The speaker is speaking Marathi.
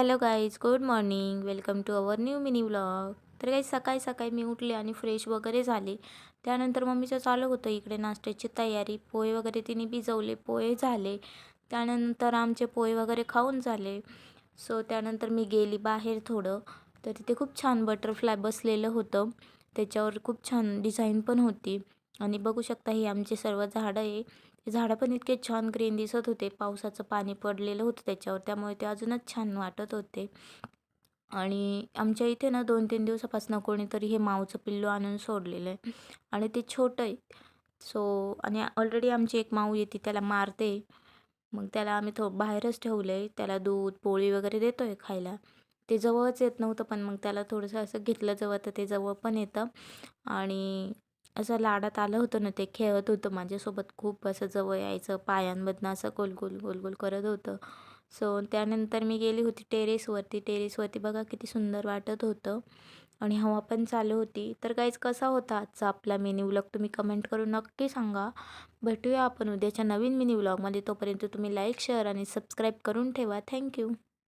Hello guys, good morning. Welcome to our new mini vlog. तर काही सकाळी सकाळी मी उठले आणि फ्रेश वगैरे झाले. त्यानंतर मम्मीचं चालू होतं इकडे नाश्त्याची तयारी. पोहे वगैरे तिने भिजवले, पोहे झाले. त्यानंतर आमचे पोहे वगैरे खाऊन झाले. सो त्यानंतर मी गेली बाहेर थोडं. तर तिथे खूप छान बटरफ्लाय बसलेलं होतं. त्याच्यावर खूप छान डिझाईन पण होती. आणि बघू शकता ही आमची सर्व झाडं आहे. ते झाडं पण इतके छान ग्रीन दिसत होते. पावसाचं पाणी पडलेलं होतं त्याच्यावर, त्यामुळे ते अजूनच छान वाटत होते. आणि आमच्या इथे ना 2-3 दिवसापासून कोणीतरी हे माऊचं पिल्लू आणून सोडलेलं आहे आणि ते छोटं आहे. सो आणि ऑलरेडी आमची एक माऊ येते त्याला मारते. मग त्याला आम्ही बाहेरच ठेवलं आहे. त्याला दूध, पोळी वगैरे देतो आहे खायला. ते जवळच येत नव्हतं, पण मग त्याला थोडंसं असं घेतलं जवळ तर ते जवळ पण येतं. आणि असं लाडात आलं होतं ना, ते खेळत होतं माझ्यासोबत. खूप असं जवळ यायचं, पायांमधनं असं गोल-गोल, गोल-गोल करत होतं. सो त्यानंतर मी गेली होती टेरेसवरती. टेरेसवरती बघा किती सुंदर वाटत होतं आणि हवा पण चालू होती. तर गाईज, कसा होता आजचा आपला मिनी व्लॉग तुम्ही कमेंट करून नक्की सांगा. भेटूया आपण उद्याच्या नवीन मिनी व्लॉगमध्ये. तोपर्यंत तुम्ही लाईक, शेअर आणि सबस्क्राईब करून ठेवा. थँक्यू.